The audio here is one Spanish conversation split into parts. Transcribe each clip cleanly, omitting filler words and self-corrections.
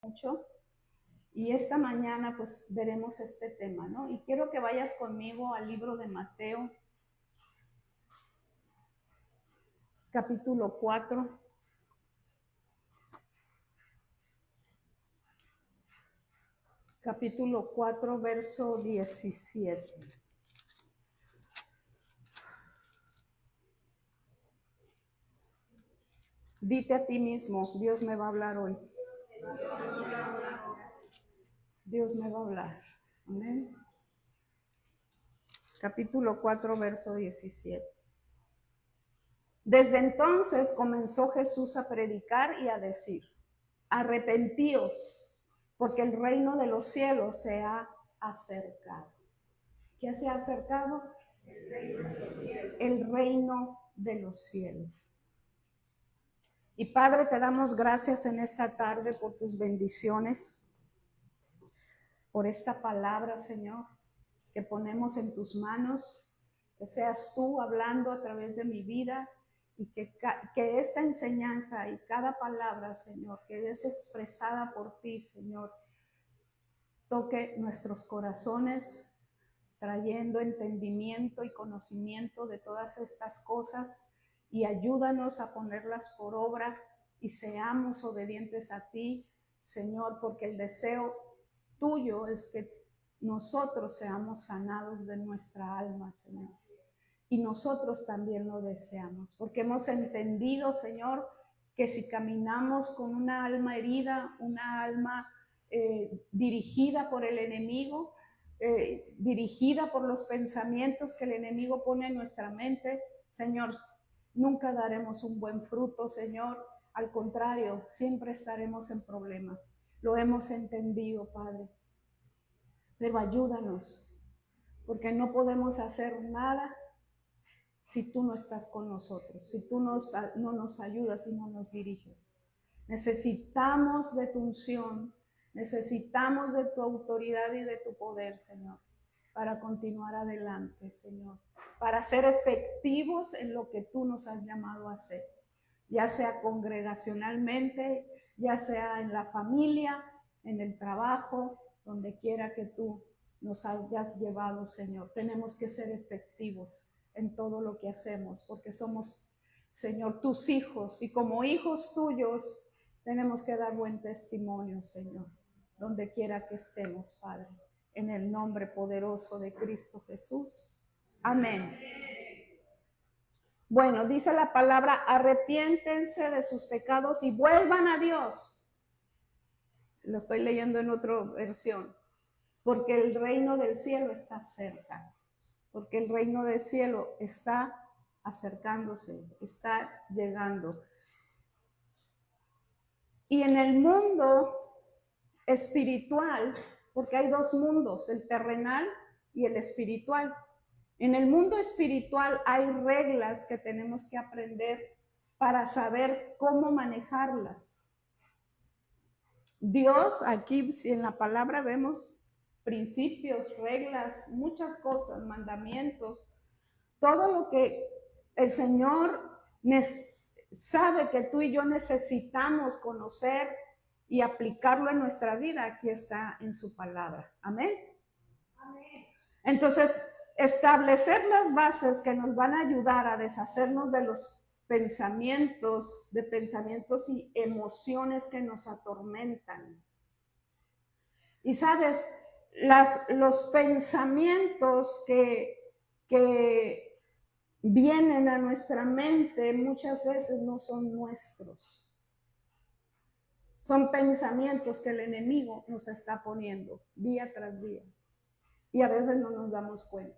Mucho. Y esta mañana pues veremos este tema, ¿no? Y quiero que vayas conmigo al libro de Mateo, capítulo 4. Capítulo 4, verso 17. Dite a ti mismo, Dios me va a hablar hoy. Dios me va a hablar. Amén. Capítulo 4, verso 17. Desde entonces comenzó Jesús a predicar y a decir: arrepentíos, porque el reino de los cielos se ha acercado. ¿Qué se ha acercado? El reino de los cielos. Y Padre, te damos gracias en esta tarde por tus bendiciones, por esta palabra, Señor, que ponemos en tus manos, que seas tú hablando a través de mi vida y que esta enseñanza y cada palabra, Señor, que es expresada por ti, Señor, toque nuestros corazones, trayendo entendimiento y conocimiento de todas estas cosas, y ayúdanos a ponerlas por obra y seamos obedientes a ti, Señor, porque el deseo tuyo es que nosotros seamos sanados de nuestra alma, Señor. Y nosotros también lo deseamos, porque hemos entendido, Señor, que si caminamos con una alma herida, una alma dirigida por el enemigo, dirigida por los pensamientos que el enemigo pone en nuestra mente, Señor, nunca daremos un buen fruto, Señor. Al contrario, siempre estaremos en problemas. Lo hemos entendido, Padre. Pero ayúdanos, porque no podemos hacer nada si tú no estás con nosotros, si tú no nos ayudas y no nos diriges. Necesitamos de tu unción, necesitamos de tu autoridad y de tu poder, Señor, para continuar adelante, Señor, para ser efectivos en lo que tú nos has llamado a hacer, ya sea congregacionalmente, ya sea en la familia, en el trabajo, donde quiera que tú nos hayas llevado, Señor. Tenemos que ser efectivos en todo lo que hacemos, porque somos, Señor, tus hijos, y como hijos tuyos tenemos que dar buen testimonio, Señor, donde quiera que estemos, Padre, en el nombre poderoso de Cristo Jesús. Amén. Bueno, dice la palabra: arrepiéntense de sus pecados y vuelvan a Dios. Lo estoy leyendo en otra versión. Porque el reino del cielo está cerca. Porque el reino del cielo está acercándose, está llegando. Y en el mundo espiritual, porque hay dos mundos, el terrenal y el espiritual. En el mundo espiritual hay reglas que tenemos que aprender para saber cómo manejarlas. Dios, aquí en la palabra vemos principios, reglas, muchas cosas, mandamientos, todo lo que el Señor sabe que tú y yo necesitamos conocer y aplicarlo en nuestra vida, aquí está en su palabra. Amén. Amén. Entonces, establecer las bases que nos van a ayudar a deshacernos de los pensamientos y emociones que nos atormentan. Y sabes, los pensamientos que vienen a nuestra mente muchas veces no son nuestros. Son pensamientos que el enemigo nos está poniendo día tras día. Y a veces no nos damos cuenta.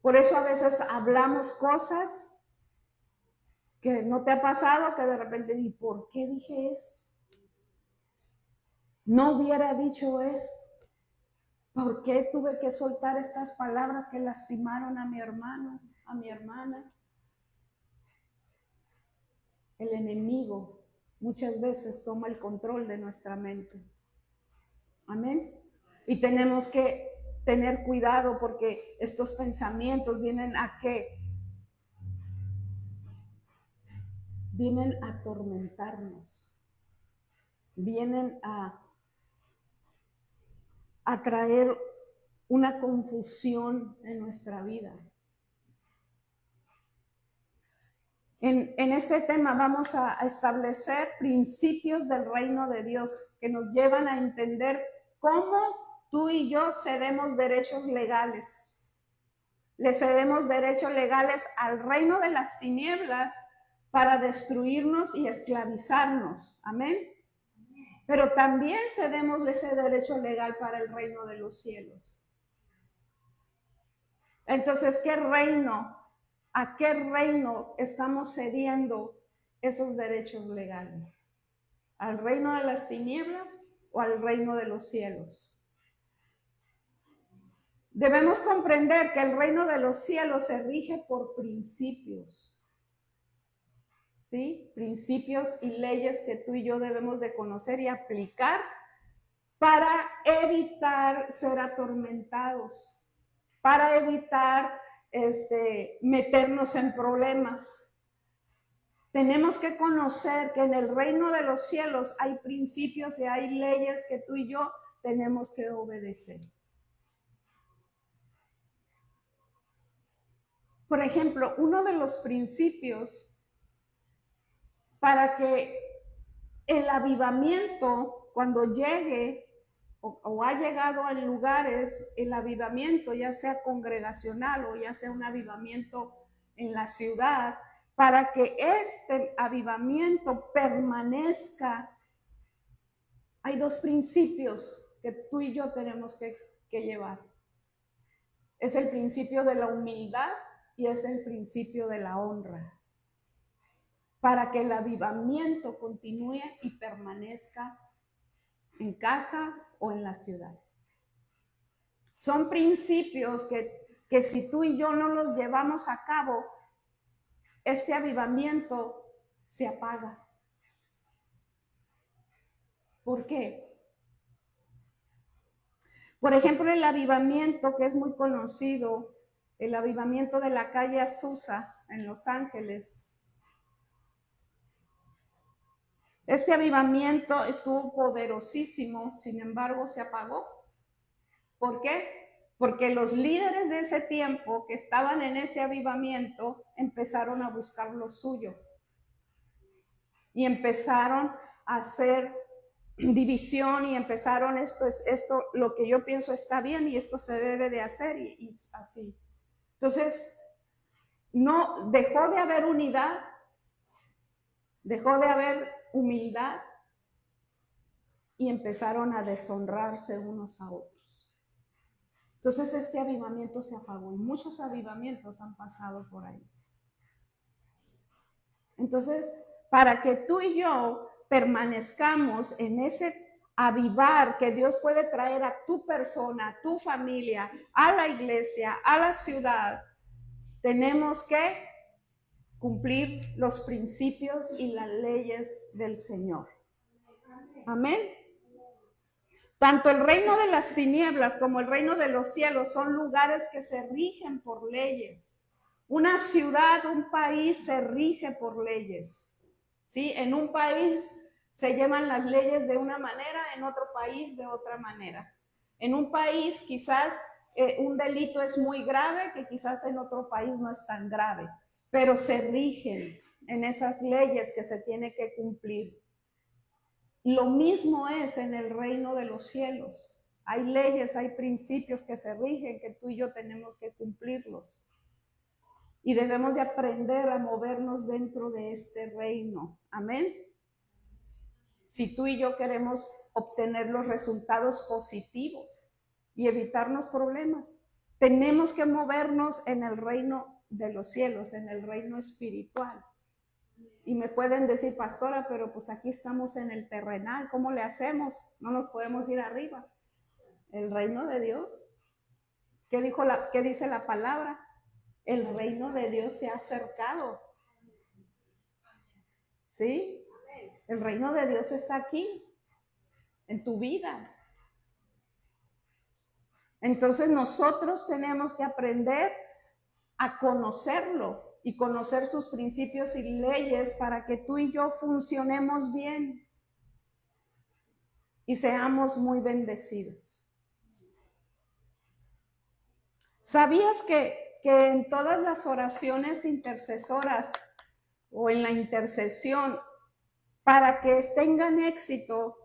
Por eso a veces hablamos cosas que no te ha pasado, que de repente, ¿y por qué dije esto? No hubiera dicho esto. ¿Por qué tuve que soltar estas palabras que lastimaron a mi hermano, a mi hermana? El enemigo muchas veces toma el control de nuestra mente. Amén. Y tenemos que tener cuidado, porque estos pensamientos vienen a ¿qué? Vienen a atormentarnos. vienen a traer una confusión en nuestra vida. En este tema vamos a establecer principios del reino de Dios que nos llevan a entender cómo tú y yo cedemos derechos legales. Le cedemos derechos legales al reino de las tinieblas para destruirnos y esclavizarnos. Amén. Pero también cedemos ese derecho legal para el reino de los cielos. Entonces, ¿qué reino? ¿A qué reino estamos cediendo esos derechos legales? ¿Al reino de las tinieblas o al reino de los cielos? Debemos comprender que el reino de los cielos se rige por principios. ¿Sí? Principios y leyes que tú y yo debemos de conocer y aplicar para evitar ser atormentados, para evitar meternos en problemas. Tenemos que conocer que en el reino de los cielos hay principios y hay leyes que tú y yo tenemos que obedecer. Por ejemplo, uno de los principios para que el avivamiento, cuando llegue o ha llegado en lugares, el avivamiento, ya sea congregacional o ya sea un avivamiento en la ciudad, para que este avivamiento permanezca, hay dos principios que tú y yo tenemos que llevar. Es el principio de la humildad y es el principio de la honra. Para que el avivamiento continúe y permanezca en casa o en la ciudad. Son principios que si tú y yo no los llevamos a cabo, este avivamiento se apaga. ¿Por qué? Por ejemplo, el avivamiento que es muy conocido, el avivamiento de la calle Azusa en Los Ángeles. Este avivamiento estuvo poderosísimo, sin embargo se apagó. ¿Por qué? Porque los líderes de ese tiempo que estaban en ese avivamiento empezaron a buscar lo suyo y empezaron a hacer división y empezaron esto, lo que yo pienso está bien y esto se debe de hacer y así. Entonces, no dejó de haber unidad, dejó de haber humildad y empezaron a deshonrarse unos a otros. Entonces este avivamiento se apagó y muchos avivamientos han pasado por ahí. Entonces, para que tú y yo permanezcamos en ese avivar que Dios puede traer a tu persona, a tu familia, a la iglesia, a la ciudad, tenemos que cumplir los principios y las leyes del Señor. Amén. Tanto el reino de las tinieblas como el reino de los cielos son lugares que se rigen por leyes. Una ciudad, un país se rige por leyes. ¿Sí? En un país se llevan las leyes de una manera, en otro país de otra manera. En un país quizás un delito es muy grave, que quizás en otro país no es tan grave, pero se rigen en esas leyes que se tiene que cumplir. Lo mismo es en el reino de los cielos. Hay leyes, hay principios que se rigen, que tú y yo tenemos que cumplirlos. Y debemos de aprender a movernos dentro de este reino. Amén. Si tú y yo queremos obtener los resultados positivos y evitarnos problemas, tenemos que movernos en el reino de los cielos, en el reino espiritual. Y me pueden decir, pastora, pero pues aquí estamos en el terrenal, ¿cómo le hacemos? No nos podemos ir arriba. El reino de Dios. ¿Qué dice la palabra? El reino de Dios se ha acercado. ¿Sí? El reino de Dios está aquí, en tu vida. Entonces nosotros tenemos que aprender a conocerlo y conocer sus principios y leyes para que tú y yo funcionemos bien. y seamos muy bendecidos. ¿Sabías que en todas las oraciones intercesoras o en la intercesión, para que tengan éxito,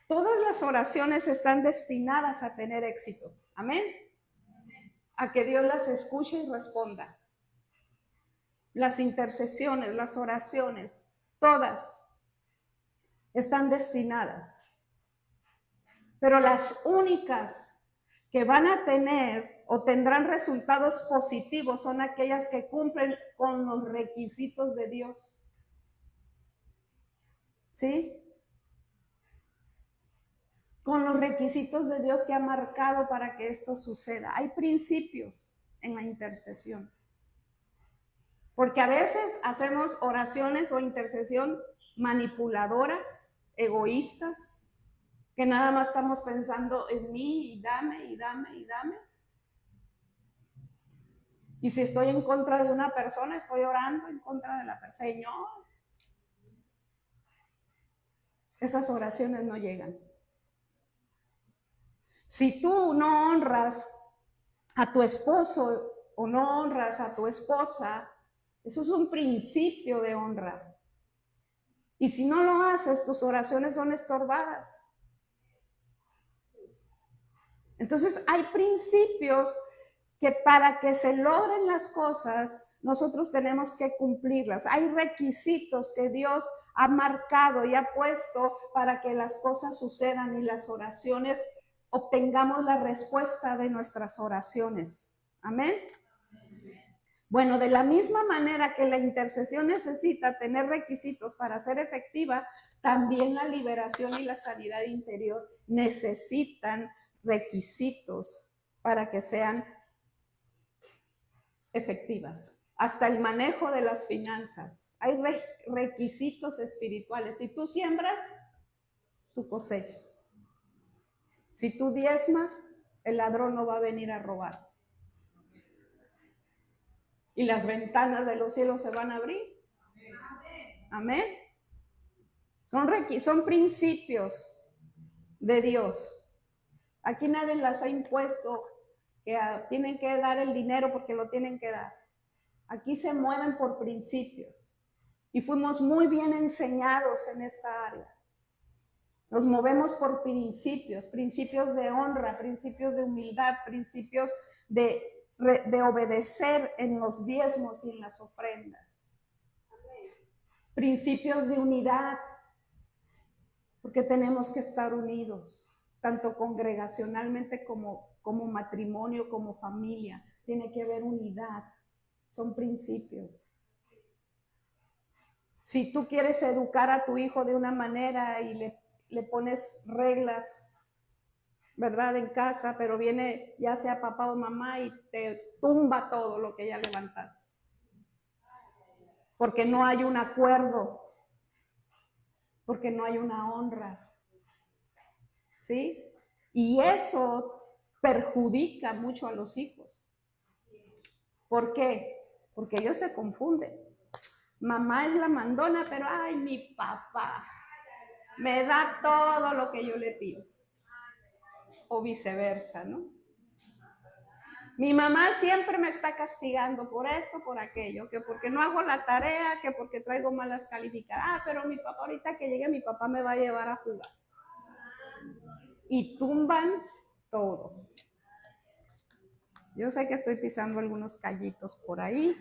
todas las oraciones están destinadas a tener éxito? Amén. A que Dios las escuche y responda. Las intercesiones, las oraciones, todas están destinadas. Pero las únicas que van a tener o tendrán resultados positivos son aquellas que cumplen con los requisitos de Dios. ¿Sí? Con los requisitos de Dios que ha marcado para que esto suceda. Hay principios en la intercesión. Porque a veces hacemos oraciones o intercesión manipuladoras, egoístas, que nada más estamos pensando en mí y dame y dame y dame. Y si estoy en contra de una persona, estoy orando en contra de la persona. Señor, esas oraciones no llegan. Si tú no honras a tu esposo o no honras a tu esposa, eso es un principio de honra. Y si no lo haces, tus oraciones son estorbadas. Entonces hay principios que para que se logren las cosas, nosotros tenemos que cumplirlas. Hay requisitos que Dios ha marcado y ha puesto para que las cosas sucedan y las oraciones obtengamos la respuesta de nuestras oraciones. Amén. Bueno, de la misma manera que la intercesión necesita tener requisitos para ser efectiva, también la liberación y la sanidad interior necesitan requisitos para que sean efectivas. Hasta el manejo de las finanzas. Hay requisitos espirituales. Si tú siembras, tú cosechas. Si tú diezmas, el ladrón no va a venir a robar. Y las ventanas de los cielos se van a abrir. Amén. Son principios de Dios. Aquí nadie las ha impuesto que tienen que dar el dinero porque lo tienen que dar. Aquí se mueven por principios. Y fuimos muy bien enseñados en esta área. Nos movemos por principios, principios de honra, principios de humildad, principios de obedecer en los diezmos y en las ofrendas. Principios de unidad, porque tenemos que estar unidos, tanto congregacionalmente como matrimonio, como familia. Tiene que haber unidad, son principios. Si tú quieres educar a tu hijo de una manera y le pones reglas, ¿verdad? En casa, pero viene ya sea papá o mamá y te tumba todo lo que ya levantaste. Porque no hay un acuerdo, porque no hay una honra. ¿Sí? Y eso perjudica mucho a los hijos. ¿Por qué? Porque ellos se confunden. Mamá es la mandona, pero ay, mi papá me da todo lo que yo le pido. O viceversa, ¿no? Mi mamá siempre me está castigando por esto, por aquello, que porque no hago la tarea, que porque traigo malas calificaciones. Pero mi papá, ahorita que llegue, mi papá me va a llevar a jugar. Y tumban todo. Yo sé que estoy pisando algunos callitos por ahí.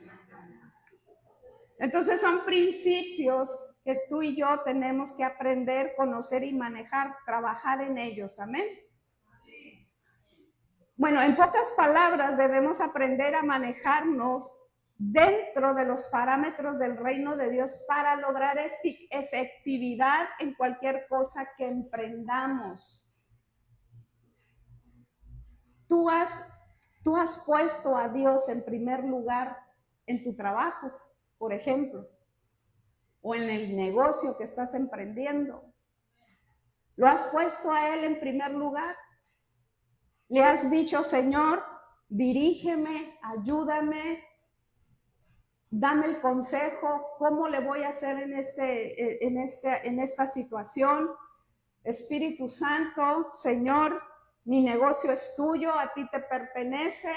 Entonces son principios que tú y yo tenemos que aprender, conocer y manejar, trabajar en ellos. Amén. Bueno, en pocas palabras, debemos aprender a manejarnos dentro de los parámetros del reino de Dios para lograr efectividad en cualquier cosa que emprendamos. Tú has puesto a Dios en primer lugar en tu trabajo, por ejemplo, o en el negocio que estás emprendiendo. ¿Lo has puesto a Él en primer lugar? Le has dicho, Señor, dirígeme, ayúdame, Dame el consejo, ¿cómo le voy a hacer en esta situación? Espíritu Santo, Señor, mi negocio es tuyo, a ti te pertenece.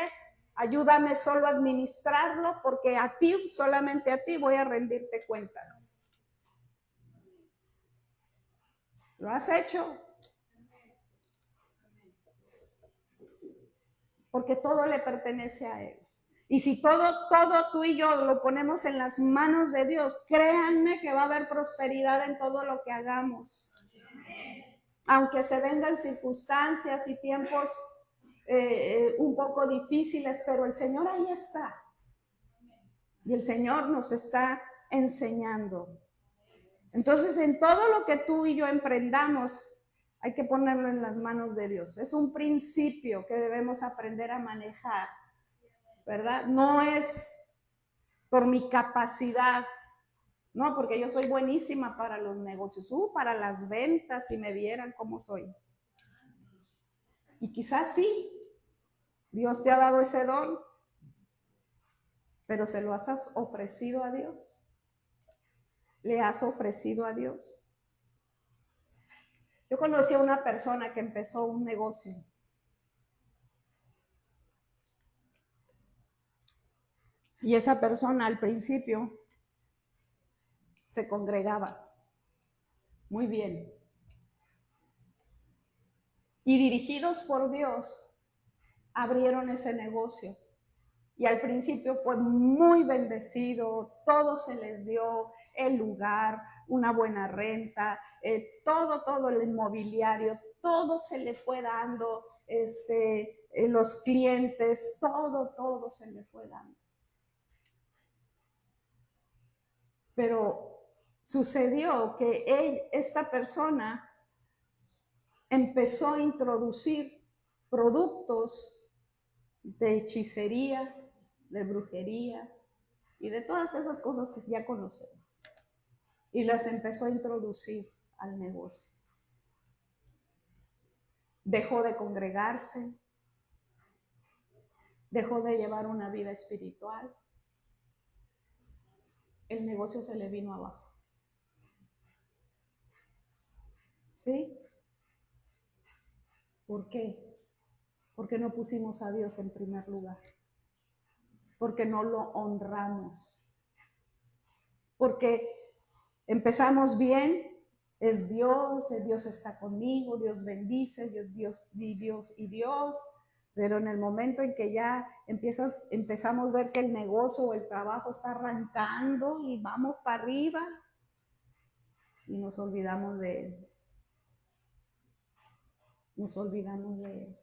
Ayúdame solo a administrarlo porque a ti, solamente a ti voy a rendirte cuentas. ¿Lo has hecho? Porque todo le pertenece a Él. Y si todo tú y yo lo ponemos en las manos de Dios, créanme que va a haber prosperidad en todo lo que hagamos. Aunque se vengan circunstancias y tiempos un poco difíciles, pero el Señor ahí está. Y el Señor nos está enseñando. Entonces, en todo lo que tú y yo emprendamos, hay que ponerlo en las manos de Dios. Es un principio que debemos aprender a manejar, ¿verdad? No es por mi capacidad, no, porque yo soy buenísima para los negocios, para las ventas, si me vieran cómo soy. Y quizás sí, Dios te ha dado ese don, pero ¿se lo has ofrecido a Dios? ¿Le has ofrecido a Dios? Yo conocí a una persona que empezó un negocio. Y esa persona al principio se congregaba muy bien. Y dirigidos por Dios, abrieron ese negocio. Y al principio fue muy bendecido, todo se les dio, el lugar, una buena renta, todo el inmobiliario, todo se le fue dando, los clientes, todo se le fue dando. Pero sucedió que esta persona empezó a introducir productos de hechicería, de brujería y de todas esas cosas que ya conocemos. Y las empezó a introducir al negocio. Dejó de congregarse, dejó de llevar una vida espiritual. El negocio se le vino abajo. ¿Sí? ¿Por qué? Porque no pusimos a Dios en primer lugar. Porque no lo honramos. Porque empezamos bien, es Dios, Dios está conmigo, Dios bendice, Dios, pero en el momento en que ya empezamos a ver que el negocio o el trabajo está arrancando y vamos para arriba y nos olvidamos de Él. Nos olvidamos de Él.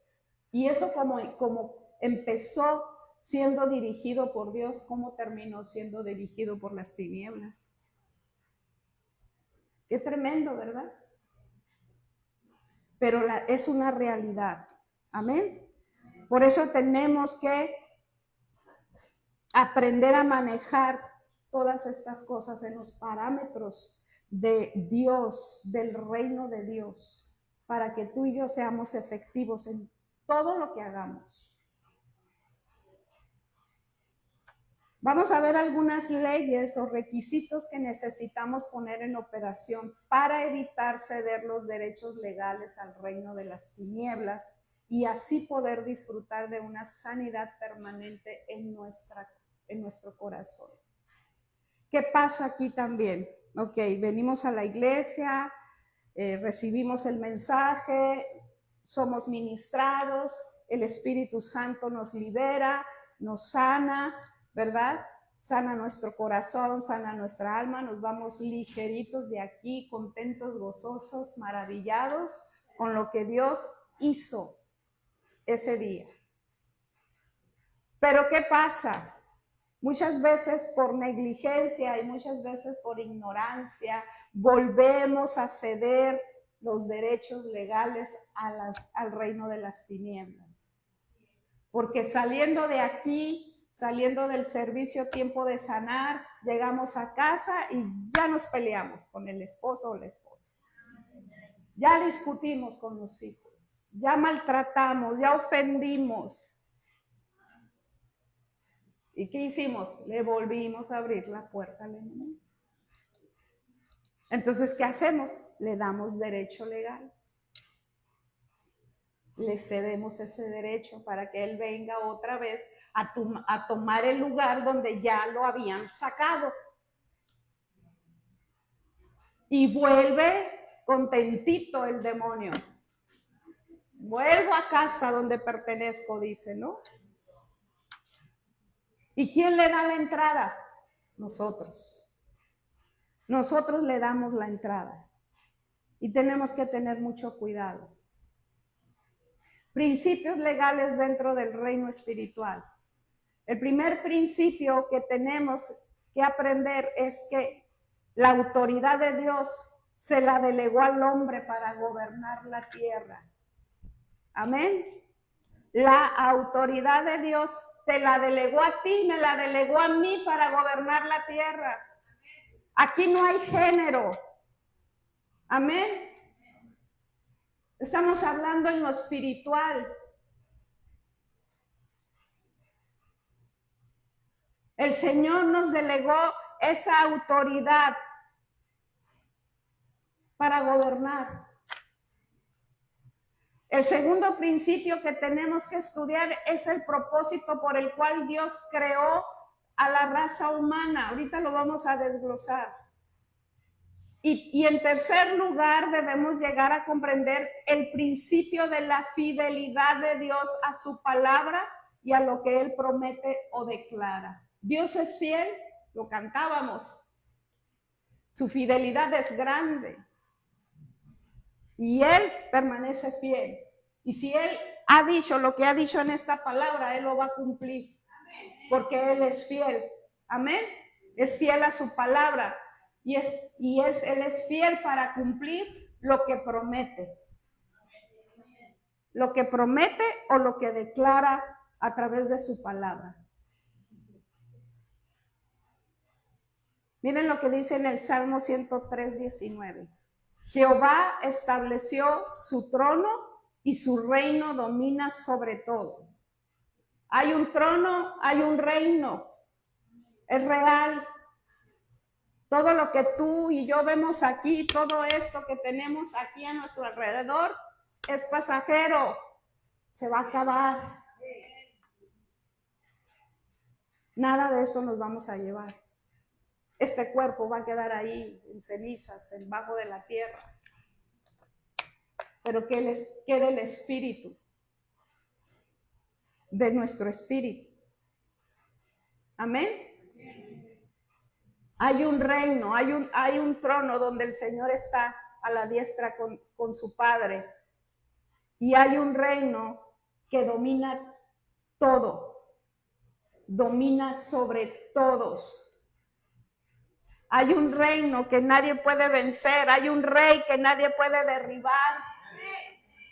Y eso como empezó siendo dirigido por Dios, ¿cómo terminó siendo dirigido por las tinieblas? Qué tremendo, ¿verdad? Pero es una realidad. Amén. Por eso tenemos que aprender a manejar todas estas cosas en los parámetros de Dios, del reino de Dios, para que tú y yo seamos efectivos en todo lo que hagamos. Vamos a ver algunas leyes o requisitos que necesitamos poner en operación para evitar ceder los derechos legales al reino de las tinieblas y así poder disfrutar de una sanidad permanente en nuestro corazón. ¿Qué pasa aquí también? Ok, venimos a la iglesia, recibimos el mensaje, somos ministrados, el Espíritu Santo nos libera, nos sana, ¿verdad? Sana nuestro corazón, sana nuestra alma, nos vamos ligeritos de aquí, contentos, gozosos, maravillados con lo que Dios hizo ese día. Pero ¿qué pasa? Muchas veces por negligencia y muchas veces por ignorancia volvemos a ceder los derechos legales al reino de las tinieblas. Porque saliendo de aquí, saliendo del servicio Tiempo de Sanar, llegamos a casa y ya nos peleamos con el esposo o la esposa. Ya discutimos con los hijos, ya maltratamos, ya ofendimos. ¿Y qué hicimos? Le volvimos a abrir la puerta al enemigo. Entonces, ¿qué hacemos? Le damos derecho legal. Le cedemos ese derecho para que él venga otra vez a tomar el lugar donde ya lo habían sacado. Y vuelve contentito el demonio. Vuelvo a casa donde pertenezco, dice, ¿no? ¿Y quién le da la entrada? Nosotros. Nosotros le damos la entrada. Y tenemos que tener mucho cuidado. Principios legales dentro del reino espiritual. El primer principio que tenemos que aprender es que la autoridad de Dios se la delegó al hombre para gobernar la tierra. Amén. La autoridad de Dios te la delegó a ti, me la delegó a mí para gobernar la tierra. Aquí no hay género. Amén. Estamos hablando en lo espiritual. El Señor nos delegó esa autoridad para gobernar. El segundo principio que tenemos que estudiar es el propósito por el cual Dios creó a la raza humana. Ahorita lo vamos a desglosar. Y en tercer lugar, debemos llegar a comprender el principio de la fidelidad de Dios a su palabra y a lo que Él promete o declara. Dios es fiel, lo cantábamos. Su fidelidad es grande. Y Él permanece fiel. Y si Él ha dicho lo que ha dicho en esta palabra, Él lo va a cumplir. Porque Él es fiel. Amén. Es fiel a su palabra. Y él es fiel para cumplir lo que promete. Lo que promete o lo que declara a través de su palabra. Miren lo que dice en el Salmo 103, 19. Jehová estableció su trono y su reino domina sobre todo. Hay un trono, hay un reino. Es real. Todo lo que tú y yo vemos aquí, todo esto que tenemos aquí a nuestro alrededor, es pasajero. Se va a acabar. Nada de esto nos vamos a llevar. Este cuerpo va a quedar ahí, en cenizas, debajo de la tierra. Pero que les quede el espíritu de nuestro espíritu. Amén. Hay un reino, hay un trono donde el Señor está a la diestra con su Padre. Y hay un reino que domina todo. Domina sobre todos. Hay un reino que nadie puede vencer. Hay un rey que nadie puede derribar.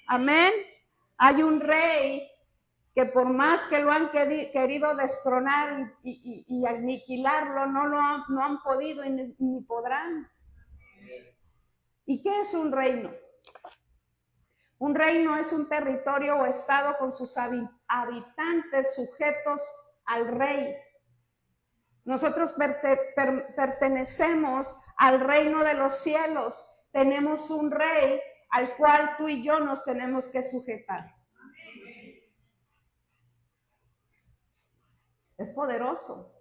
Amén. Hay un rey que por más que lo han querido destronar y aniquilarlo, no han podido y ni podrán. ¿Y qué es un reino? Un reino es un territorio o estado con sus habitantes sujetos al rey. Nosotros pertenecemos al reino de los cielos. Tenemos un rey al cual tú y yo nos tenemos que sujetar. Es poderoso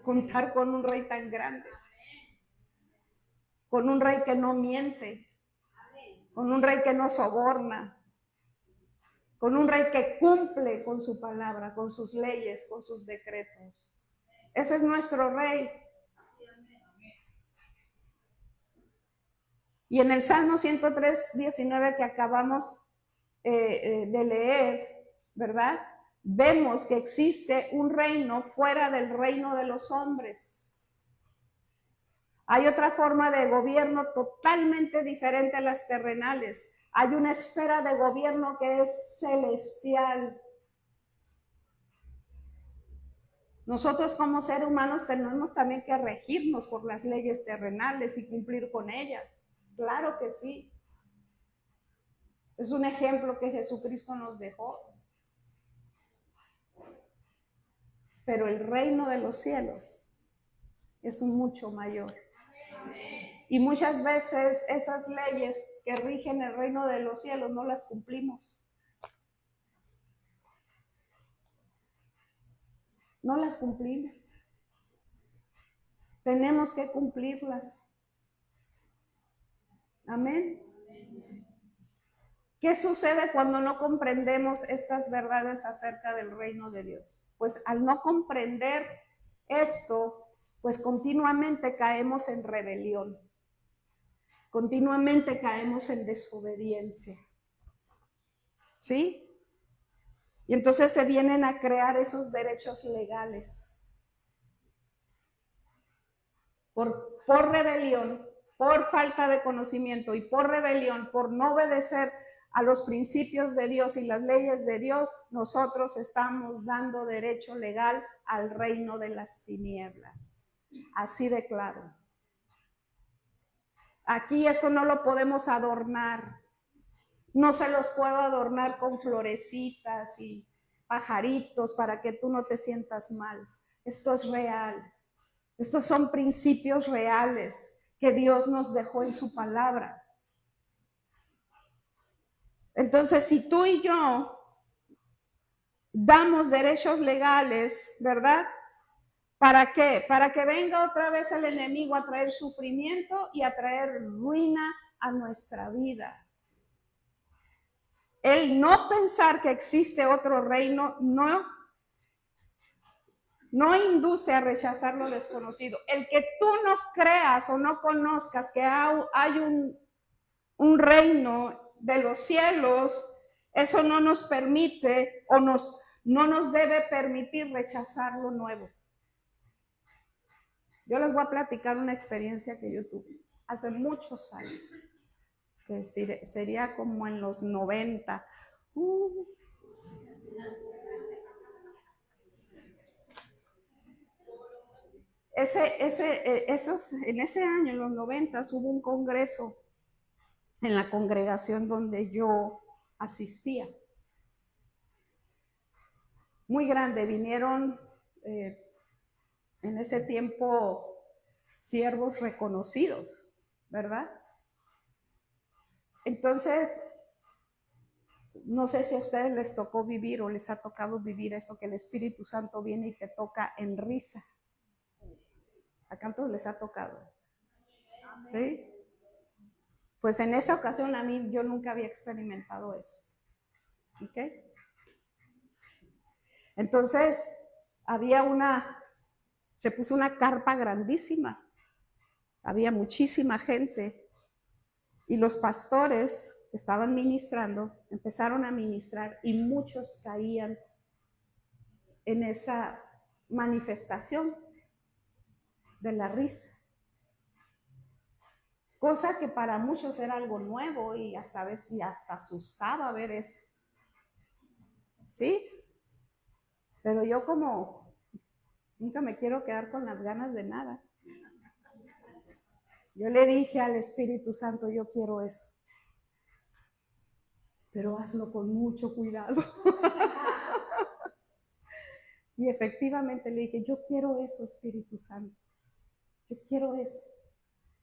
contar con un rey tan grande, con un rey que no miente, con un rey que no soborna, con un rey que cumple con su palabra, con sus leyes, con sus decretos. Ese es nuestro rey. Y en el Salmo 103, 19 que acabamos de leer, ¿verdad? Vemos que existe un reino fuera del reino de los hombres. Hay otra forma de gobierno totalmente diferente a las terrenales. Hay una esfera de gobierno que es celestial. Nosotros como seres humanos tenemos también que regirnos por las leyes terrenales y cumplir con ellas. Claro que sí. Es un ejemplo que Jesucristo nos dejó. pero el reino de los cielos es mucho mayor. Y muchas veces esas leyes que rigen el reino de los cielos no las cumplimos. No las cumplimos. Tenemos que cumplirlas. Amén. ¿Qué sucede cuando no comprendemos estas verdades acerca del reino de Dios? Pues al no comprender esto, pues continuamente caemos en rebelión. Continuamente caemos en desobediencia. ¿Sí? Y entonces se vienen a crear esos derechos legales. Por rebelión, por falta de conocimiento y por rebelión, por no obedecer a los principios de Dios y las leyes de Dios, nosotros estamos dando derecho legal al reino de las tinieblas. Así de claro. Aquí esto no lo podemos adornar. No se los puedo adornar con florecitas y pajaritos para que tú no te sientas mal. Esto es real. Estos son principios reales que Dios nos dejó en su palabra. Entonces, si tú y yo damos derechos legales, ¿verdad? ¿Para qué? Para que venga otra vez el enemigo a traer sufrimiento y a traer ruina a nuestra vida. El no pensar que existe otro reino no induce a rechazar lo desconocido. El que tú no creas o no conozcas que hay un reino de los cielos, eso no nos permite o no nos debe permitir rechazar lo nuevo. Yo les voy a platicar una experiencia que yo tuve hace muchos años, que sería como en los 90. En ese año, en los 90, hubo un congreso en la congregación donde yo asistía. Muy grande, vinieron en ese tiempo siervos reconocidos, ¿verdad? Entonces, no sé si a ustedes les tocó vivir o les ha tocado vivir eso, que el Espíritu Santo viene y te toca en risa. ¿A cuántos les ha tocado? ¿Sí? Pues en esa ocasión a mí yo nunca había experimentado eso. ¿Ok? Entonces, se puso una carpa grandísima. Había muchísima gente. Y los pastores que estaban ministrando, empezaron a ministrar y muchos caían en esa manifestación de la risa. Cosa que para muchos era algo nuevo y hasta asustaba ver eso. ¿Sí? Pero yo como nunca me quiero quedar con las ganas de nada. Yo le dije al Espíritu Santo, yo quiero eso. Pero hazlo con mucho cuidado. Y efectivamente le dije, yo quiero eso, Espíritu Santo. Yo quiero eso.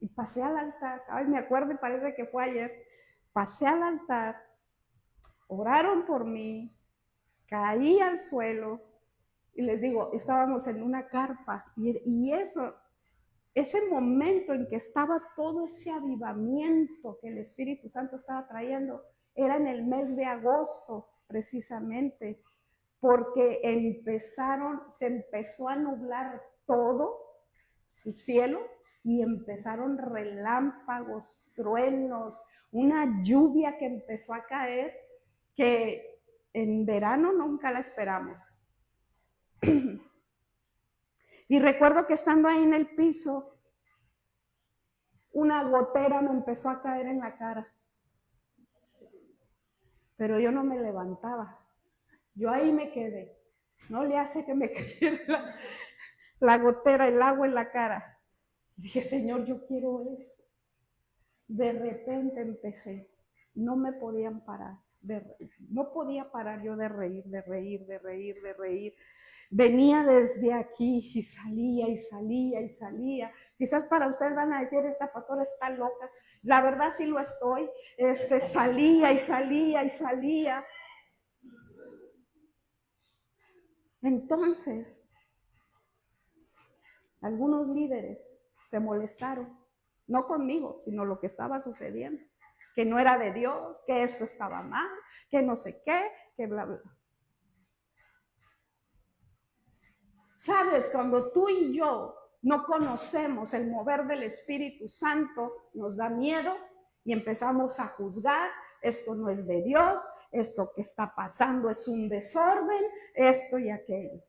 Y pasé al altar. Ay, me acuerdo y parece que fue ayer. Pasé al altar. Oraron por mí. Caí al suelo. Y les digo, estábamos en una carpa. Y ese momento en que estaba todo ese avivamiento que el Espíritu Santo estaba trayendo, era en el mes de agosto, precisamente, porque se empezó a nublar todo el cielo y empezaron relámpagos, truenos, una lluvia que empezó a caer que en verano nunca la esperamos. Y recuerdo que estando ahí en el piso, una gotera me empezó a caer en la cara. Pero yo no me levantaba. Yo ahí me quedé. No le hace que me cayera la gotera, el agua en la cara. Y dije, Señor, yo quiero eso. De repente empecé. No me podían parar. de reír. No podía parar yo de reír, de reír, de reír, de reír. Venía desde aquí y salía y salía y salía. Quizás para ustedes van a decir, esta pastora está loca. La verdad sí lo estoy. Salía y salía y salía. Entonces, algunos líderes se molestaron, no conmigo, sino lo que estaba sucediendo, que no era de Dios, que esto estaba mal, que no sé qué, que bla, bla. Sabes, cuando tú y yo no conocemos el mover del Espíritu Santo, nos da miedo y empezamos a juzgar, esto no es de Dios, esto que está pasando es un desorden, esto y aquello.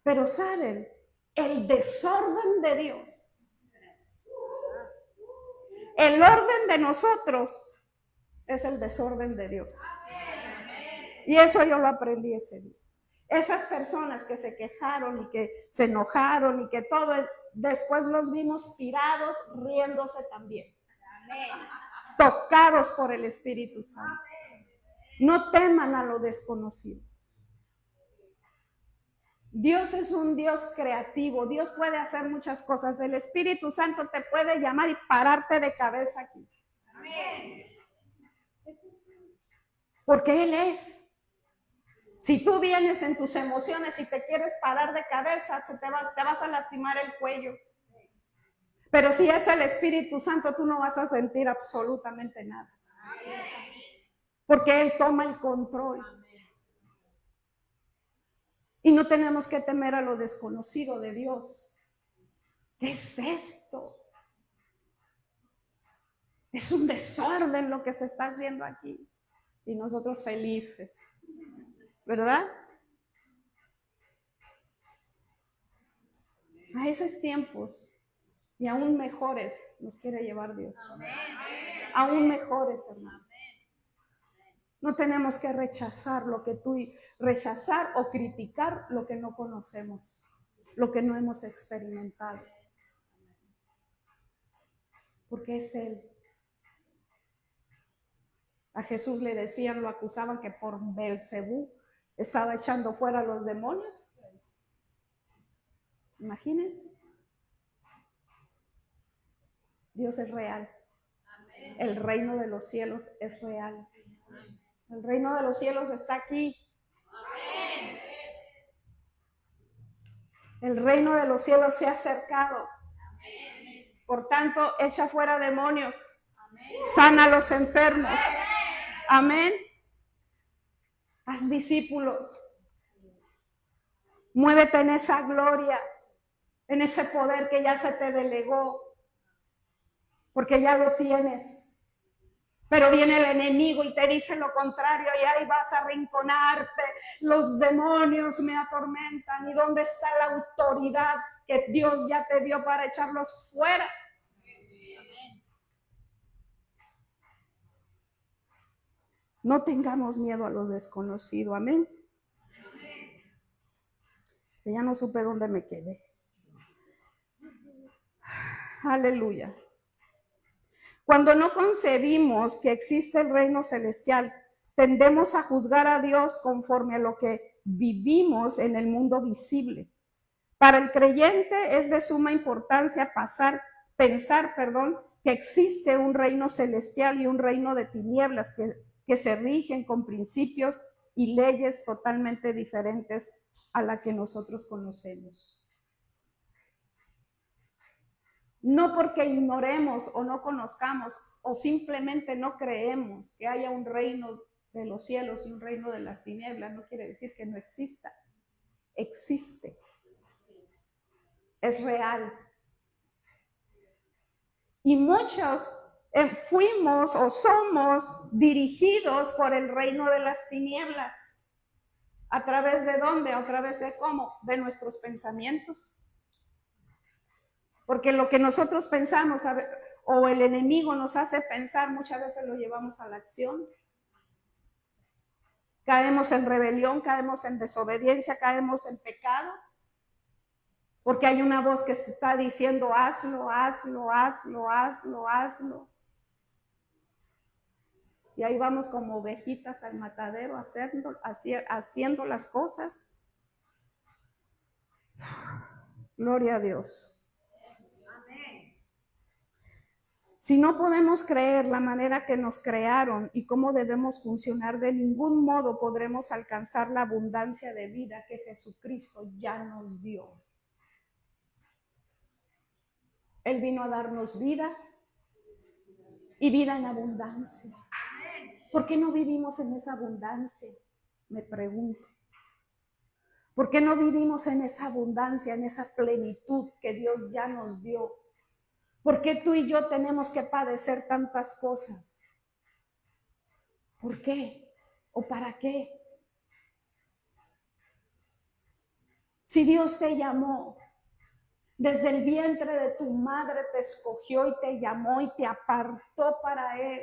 Pero saben, el desorden de Dios, el orden de nosotros es el desorden de Dios. Y eso yo lo aprendí ese día. Esas personas que se quejaron y que se enojaron y que todo, después los vimos tirados, riéndose también. Tocados por el Espíritu Santo. No teman a lo desconocido. Dios es un Dios creativo, Dios puede hacer muchas cosas. El Espíritu Santo te puede llamar y pararte de cabeza aquí. Amén. Porque Él es. Si tú vienes en tus emociones y te quieres parar de cabeza, te vas a lastimar el cuello. Pero si es el Espíritu Santo, tú no vas a sentir absolutamente nada. Porque Él toma el control. Y no tenemos que temer a lo desconocido de Dios. ¿Qué es esto? Es un desorden lo que se está haciendo aquí. Y nosotros felices. ¿Verdad? A esos tiempos y aún mejores nos quiere llevar Dios. Aún mejores, hermano. No tenemos que rechazar rechazar o criticar lo que no conocemos, lo que no hemos experimentado. Porque es Él. A Jesús le decían, lo acusaban que por Belcebú estaba echando fuera a los demonios. Imagínense. Dios es real. El reino de los cielos es real. El reino de los cielos está aquí. El reino de los cielos se ha acercado. Por tanto, echa fuera demonios. Sana a los enfermos. Amén. Haz discípulos. Muévete en esa gloria, en ese poder que ya se te delegó, porque ya lo tienes. Pero viene el enemigo y te dice lo contrario y ahí vas a arrinconarte. Los demonios me atormentan. ¿Y dónde está la autoridad que Dios ya te dio para echarlos fuera? No tengamos miedo a lo desconocido. Amén. Que ya no supe dónde me quedé. Aleluya. Cuando no concebimos que existe el reino celestial, tendemos a juzgar a Dios conforme a lo que vivimos en el mundo visible. Para el creyente es de suma importancia pensar, que existe un reino celestial y un reino de tinieblas que se rigen con principios y leyes totalmente diferentes a la que nosotros conocemos. No porque ignoremos o no conozcamos o simplemente no creemos que haya un reino de los cielos y un reino de las tinieblas, no quiere decir que no exista. Existe. Es real. Y muchos fuimos o somos dirigidos por el reino de las tinieblas. ¿A través de dónde? ¿A través de cómo? De nuestros pensamientos. Porque lo que nosotros pensamos o el enemigo nos hace pensar, muchas veces lo llevamos a la acción. Caemos en rebelión, caemos en desobediencia, caemos en pecado. Porque hay una voz que está diciendo, hazlo, hazlo, hazlo, hazlo, hazlo. y ahí vamos como ovejitas al matadero haciendo las cosas. Gloria a Dios. Si no podemos creer la manera que nos crearon y cómo debemos funcionar, de ningún modo podremos alcanzar la abundancia de vida que Jesucristo ya nos dio. Él vino a darnos vida y vida en abundancia. ¿Por qué no vivimos en esa abundancia? Me pregunto. ¿Por qué no vivimos en esa abundancia, en esa plenitud que Dios ya nos dio? ¿Por qué tú y yo tenemos que padecer tantas cosas? ¿Por qué? ¿O para qué? Si Dios te llamó, desde el vientre de tu madre te escogió y te llamó y te apartó para Él,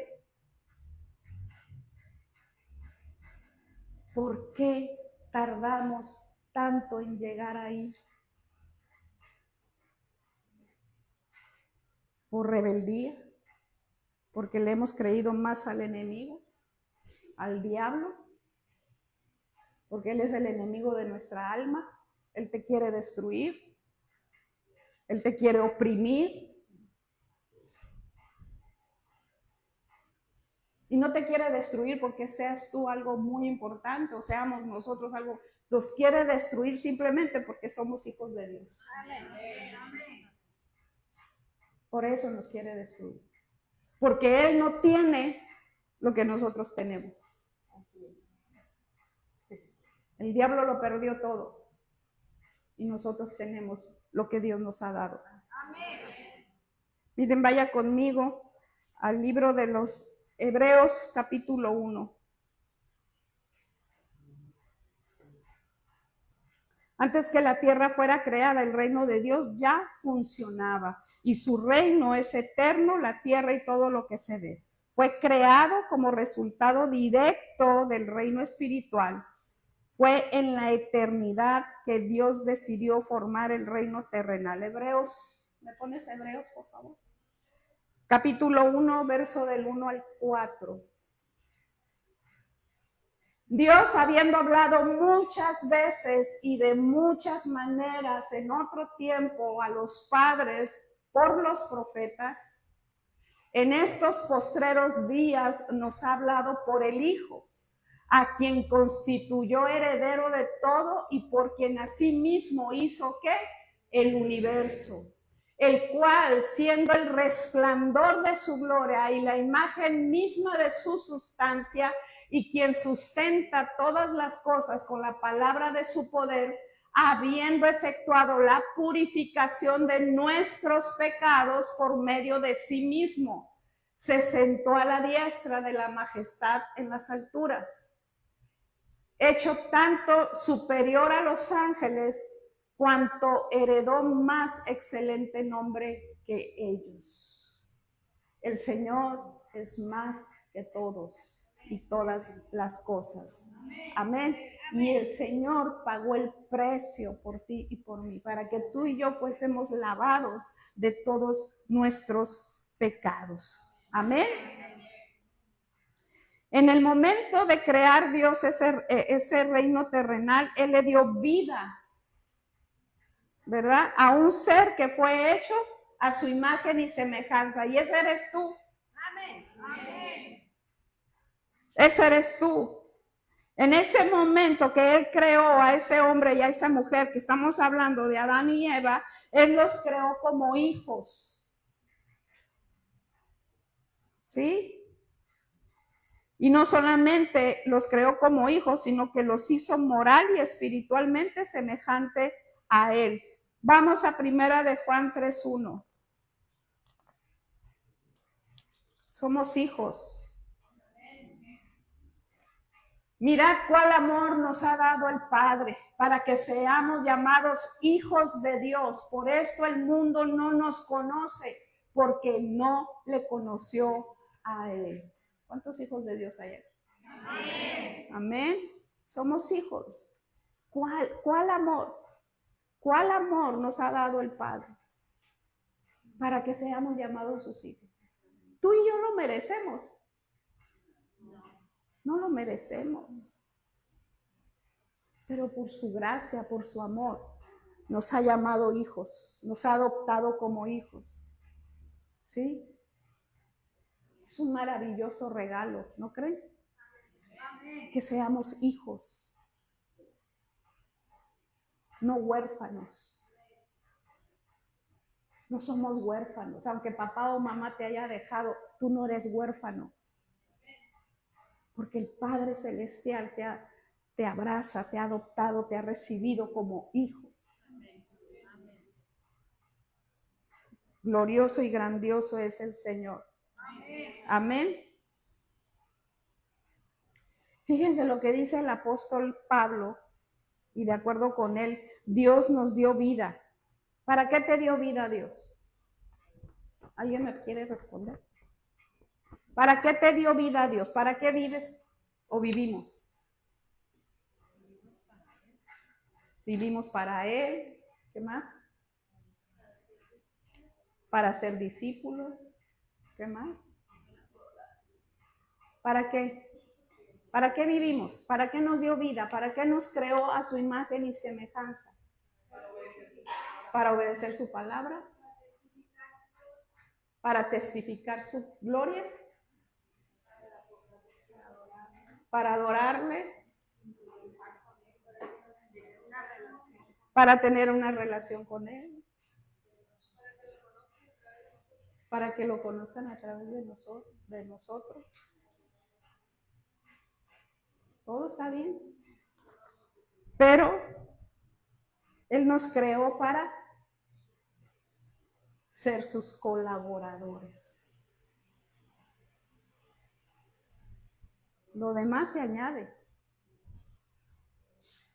¿por qué tardamos tanto en llegar ahí? ¿Por rebeldía? ¿Porque le hemos creído más al enemigo, al diablo? Porque Él es el enemigo de nuestra alma. Él te quiere destruir. Él te quiere oprimir. Y no te quiere destruir porque seas tú algo muy importante o seamos nosotros algo. Nos quiere destruir simplemente porque somos hijos de Dios. Amén. Por eso nos quiere destruir. Porque Él no tiene lo que nosotros tenemos. Así es. El diablo lo perdió todo. Y nosotros tenemos lo que Dios nos ha dado. Amén. Miren, vaya conmigo al libro de los Hebreos, capítulo 1. Antes que la tierra fuera creada, el reino de Dios ya funcionaba. Y su reino es eterno, la tierra y todo lo que se ve. Fue creado como resultado directo del reino espiritual. Fue en la eternidad que Dios decidió formar el reino terrenal. Hebreos, ¿me pones Hebreos, por favor? Capítulo 1, verso del 1 al 4. Dios, habiendo hablado muchas veces y de muchas maneras en otro tiempo a los padres por los profetas, en estos postreros días nos ha hablado por el Hijo, a quien constituyó heredero de todo y por quien asimismo hizo ¿qué? El universo, el cual, siendo el resplandor de su gloria y la imagen misma de su sustancia, y quien sustenta todas las cosas con la palabra de su poder, habiendo efectuado la purificación de nuestros pecados por medio de sí mismo, se sentó a la diestra de la majestad en las alturas, hecho tanto superior a los ángeles, cuanto heredó más excelente nombre que ellos. El Señor es más que todos y todas las cosas. Amén. Y el Señor pagó el precio por ti y por mí, para que tú y yo fuésemos lavados de todos nuestros pecados. Amén. En el momento de crear Dios ese reino terrenal, Él le dio vida, ¿verdad? A un ser que fue hecho a su imagen y semejanza. Y ese eres tú. Amén. Amén. Ese eres tú. En ese momento que Él creó a ese hombre y a esa mujer, que estamos hablando de Adán y Eva, Él los creó como hijos. ¿Sí? Y no solamente los creó como hijos, sino que los hizo moral y espiritualmente semejante a Él. Vamos a primera de Juan 3:1. Somos hijos. Mirad cuál amor nos ha dado el Padre para que seamos llamados hijos de Dios. Por esto el mundo no nos conoce, porque no le conoció a Él. ¿Cuántos hijos de Dios hay aquí? Amén. Amén. Somos hijos. ¿Cuál amor? ¿Cuál amor nos ha dado el Padre para que seamos llamados sus hijos? Tú y yo lo merecemos. No lo merecemos. Pero por su gracia, por su amor, nos ha llamado hijos, nos ha adoptado como hijos. ¿Sí? Es un maravilloso regalo, ¿no creen? Que seamos hijos, no huérfanos. No somos huérfanos. Aunque papá o mamá te haya dejado, tú no eres huérfano. Porque el Padre Celestial te abraza, te ha adoptado, te ha recibido como hijo. Glorioso y grandioso es el Señor. Amén. Fíjense lo que dice el apóstol Pablo, y de acuerdo con él, Dios nos dio vida. ¿Para qué te dio vida Dios? ¿Alguien me quiere responder? ¿Para qué te dio vida Dios? ¿Para qué vives o vivimos? Vivimos para Él. ¿Qué más? Para ser discípulos. ¿Qué más? ¿Para qué? ¿Para qué vivimos? ¿Para qué nos dio vida? ¿Para qué nos creó a su imagen y semejanza? Para obedecer su palabra. Para testificar su gloria. Para adorarle. Para tener una relación con Él. Para que lo conozcan a través de nosotros. Todo está bien. Pero Él nos creó para ser sus colaboradores. Lo demás se añade.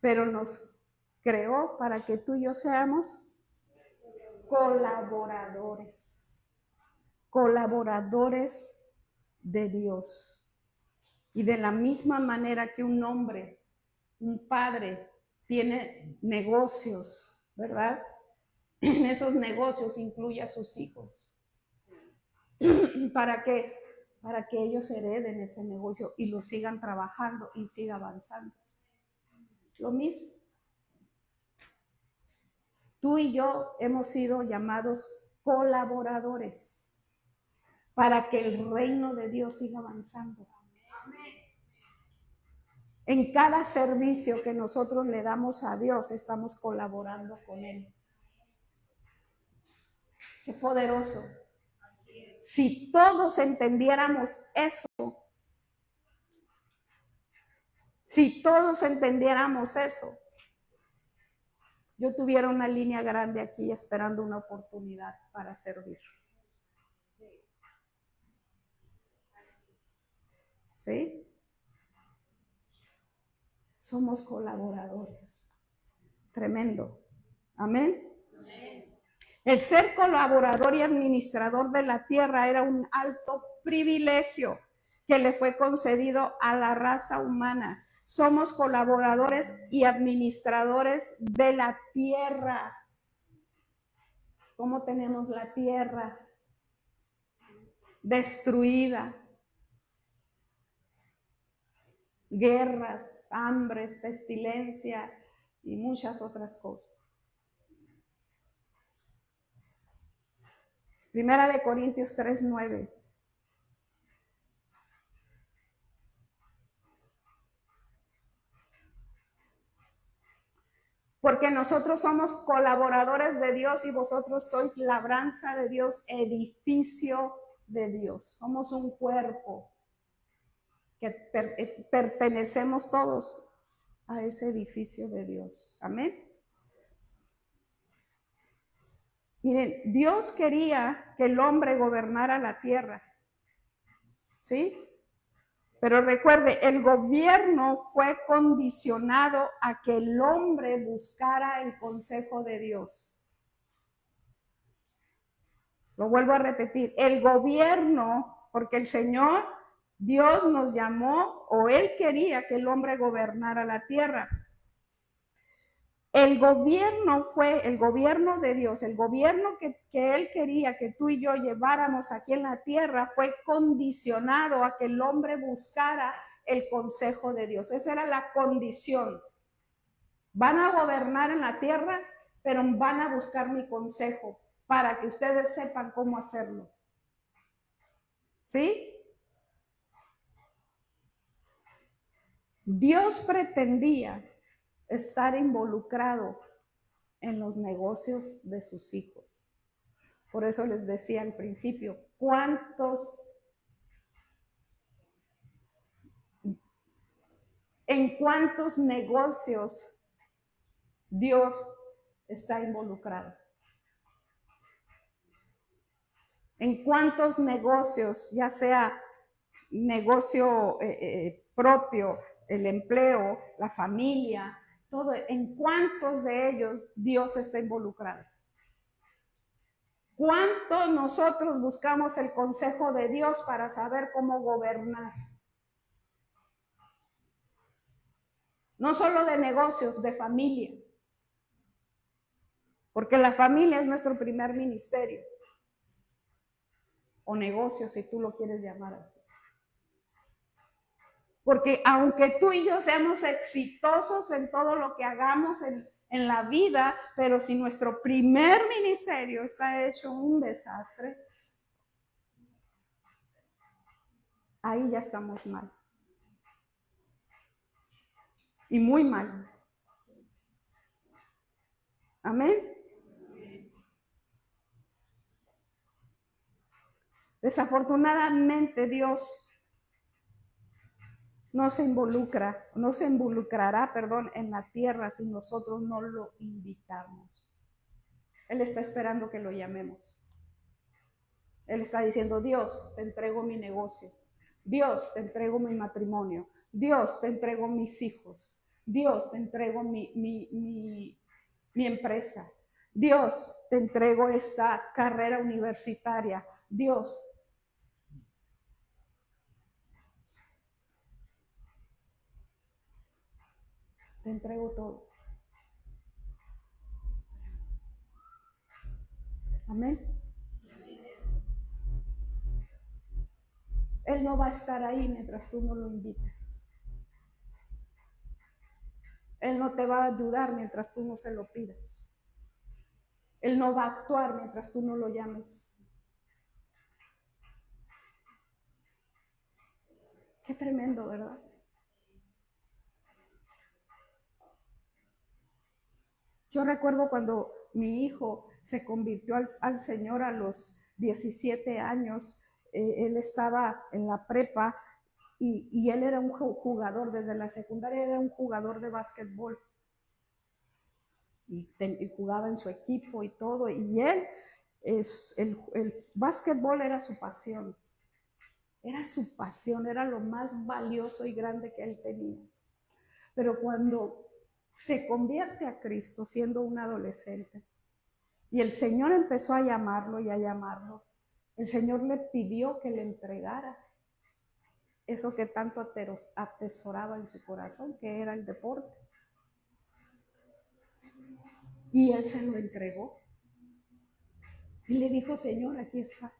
Pero nos creó para que tú y yo seamos colaboradores. Colaboradores de Dios. Y de la misma manera que un hombre, un padre, tiene negocios, ¿verdad? En esos negocios incluye a sus hijos. ¿Para qué? Para que ellos hereden ese negocio y lo sigan trabajando y siga avanzando. Lo mismo. Tú y yo hemos sido llamados colaboradores para que el reino de Dios siga avanzando. En cada servicio que nosotros le damos a Dios, estamos colaborando con Él. Qué poderoso. Si todos entendiéramos eso, yo tuviera una línea grande aquí esperando una oportunidad para servir. ¿Sí? Somos colaboradores. Tremendo. Amén. El ser colaborador y administrador de la tierra era un alto privilegio que le fue concedido a la raza humana. Somos colaboradores y administradores de la tierra. ¿Cómo tenemos la tierra? Destruida. Guerras, hambres, pestilencia y muchas otras cosas. Primera de Corintios 3:9. Porque nosotros somos colaboradores de Dios y vosotros sois labranza de Dios, edificio de Dios. Somos un cuerpo que pertenecemos todos a ese edificio de Dios. Amén. Miren, Dios quería que el hombre gobernara la tierra. ¿Sí? Pero recuerde, el gobierno fue condicionado a que el hombre buscara el consejo de Dios. Lo vuelvo a repetir, el gobierno, porque el Señor, Dios nos llamó, o Él quería que el hombre gobernara la tierra. El gobierno fue el gobierno de Dios, el gobierno que Él quería que tú y yo lleváramos aquí en la tierra fue condicionado a que el hombre buscara el consejo de Dios. Esa era la condición. Van a gobernar en la tierra, pero van a buscar mi consejo para que ustedes sepan cómo hacerlo. ¿Sí? Dios pretendía estar involucrado en los negocios de sus hijos. Por eso les decía al principio, ¿en cuántos negocios Dios está involucrado? ¿En cuántos negocios, ya sea negocio propio, el empleo, la familia, todo, en cuántos de ellos Dios está involucrado? ¿Cuánto nosotros buscamos el consejo de Dios para saber cómo gobernar? No solo de negocios, de familia. Porque la familia es nuestro primer ministerio. O negocio, si tú lo quieres llamar así. Porque aunque tú y yo seamos exitosos en todo lo que hagamos en la vida, pero si nuestro primer ministerio está hecho un desastre, ahí ya estamos mal. Y muy mal. Amén. Desafortunadamente Dios no se involucrará, en la tierra si nosotros no lo invitamos. Él está esperando que lo llamemos. Él está diciendo, Dios, te entrego mi negocio. Dios, te entrego mi matrimonio. Dios, te entrego mis hijos. Dios, te entrego mi empresa. Dios, te entrego esta carrera universitaria. Dios, te entrego todo. Amén. Él no va a estar ahí mientras tú no lo invites. Él no te va a ayudar mientras tú no se lo pidas. Él no va a actuar mientras tú no lo llames. Qué tremendo, ¿verdad? Yo recuerdo cuando mi hijo se convirtió al Señor a los 17 años, él estaba en la prepa y él era un jugador, desde la secundaria era un jugador de básquetbol. Y jugaba en su equipo y todo, y él, el básquetbol era su pasión. Era su pasión, era lo más valioso y grande que él tenía. Pero cuando se convierte a Cristo siendo un adolescente y el Señor empezó a llamarlo y a llamarlo, el Señor le pidió que le entregara eso que tanto atesoraba en su corazón, que era el deporte. Y él se lo entregó. Y le dijo, Señor, aquí está.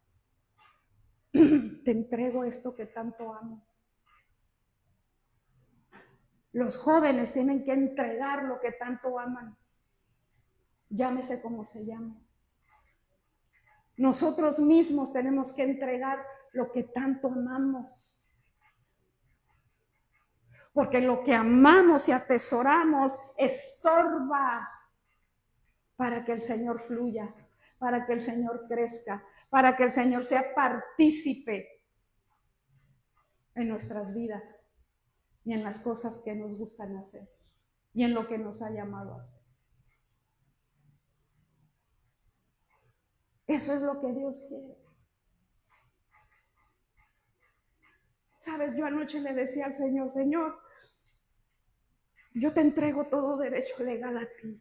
Te entrego esto que tanto amo. Los jóvenes tienen que entregar lo que tanto aman. Llámese como se llame. Nosotros mismos tenemos que entregar lo que tanto amamos. Porque lo que amamos y atesoramos estorba para que el Señor fluya, para que el Señor crezca, para que el Señor sea partícipe en nuestras vidas y en las cosas que nos gustan hacer y en lo que nos ha llamado a hacer. Eso es lo que Dios quiere. Sabes, yo anoche le decía al Señor, Señor, yo te entrego todo derecho legal a ti.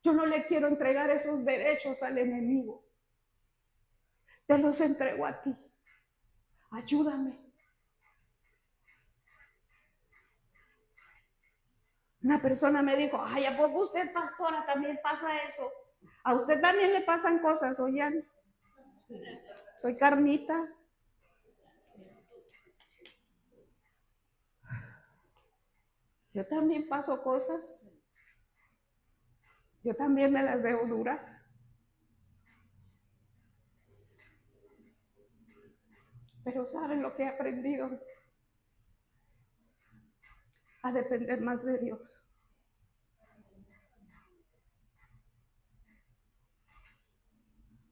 Yo no le quiero entregar esos derechos al enemigo. Te los entrego a ti. Ayúdame. Una persona me dijo, ay, ¿a poco usted, pastora, también pasa eso? ¿A usted también le pasan cosas, oigan? Soy carnita. Yo también paso cosas. Yo también me las veo duras. Pero ¿saben lo que he aprendido? A depender más de Dios.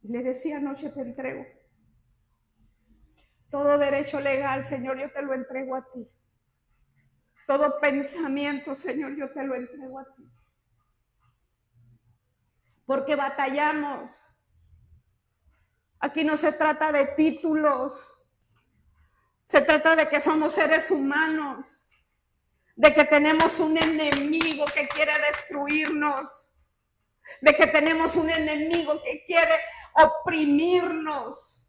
Le decía anoche, te entrego. Todo derecho legal, Señor, yo te lo entrego a ti. Todo pensamiento, Señor, yo te lo entrego a ti. Porque batallamos. Aquí no se trata de títulos. Se trata de que somos seres humanos. De que tenemos un enemigo que quiere destruirnos. De que tenemos un enemigo que quiere oprimirnos.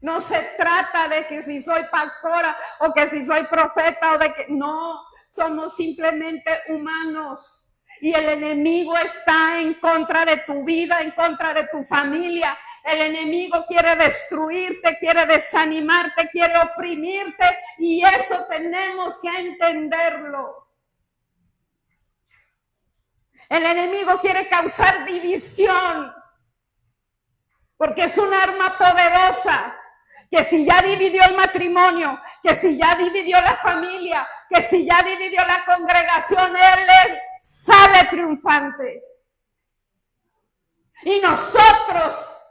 No se trata de que si soy pastora o que si soy profeta o de que no, somos simplemente humanos. Y el enemigo está en contra de tu vida, en contra de tu familia. El enemigo quiere destruirte, quiere desanimarte, quiere oprimirte y eso tenemos que entenderlo. El enemigo quiere causar división porque es un arma poderosa. Que si ya dividió el matrimonio, que si ya dividió la familia, que si ya dividió la congregación, él sale triunfante. Y nosotros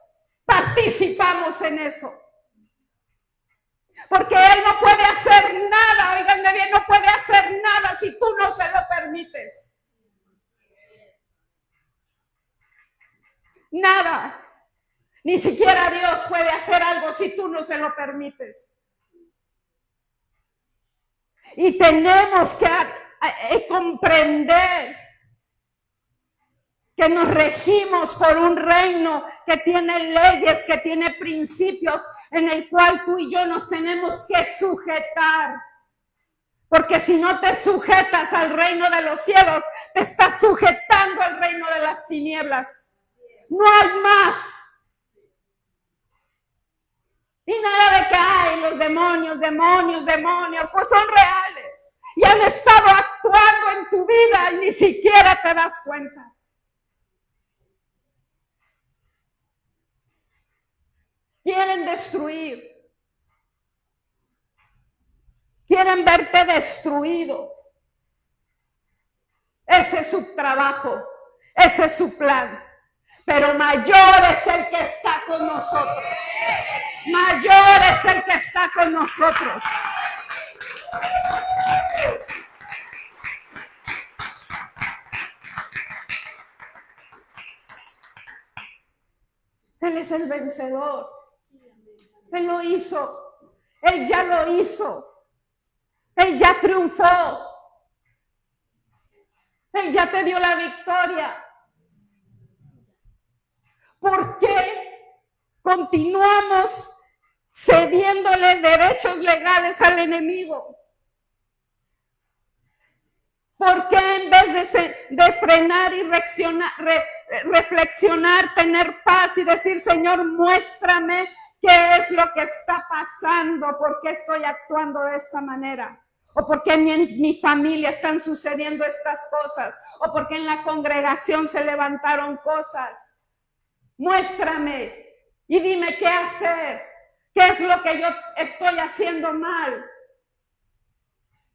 participamos en eso. Porque él no puede hacer nada, oiganme bien, no puede hacer nada si tú no se lo permites. Nada. Ni siquiera Dios puede hacer algo si tú no se lo permites. Y tenemos que comprender que nos regimos por un reino que tiene leyes, que tiene principios en el cual tú y yo nos tenemos que sujetar. Porque si no te sujetas al reino de los cielos, te estás sujetando al reino de las tinieblas. No hay más. Y nada de que hay los demonios, pues son reales. Y han estado actuando en tu vida y ni siquiera te das cuenta. Quieren destruir. Quieren verte destruido. Ese es su trabajo. Ese es su plan. Pero mayor es el que está con nosotros. Mayor es el que está con nosotros. Él es el vencedor. Él lo hizo. Él ya lo hizo. Él ya triunfó. Él ya te dio la victoria. ¿Por qué continuamos cediéndole derechos legales al enemigo? ¿Por qué en vez de frenar y reflexionar, tener paz y decir, Señor, muéstrame qué es lo que está pasando? ¿Por qué estoy actuando de esta manera? ¿O por qué en mi familia están sucediendo estas cosas? ¿O por qué en la congregación se levantaron cosas? Muéstrame y dime qué hacer. ¿Qué es lo que yo estoy haciendo mal?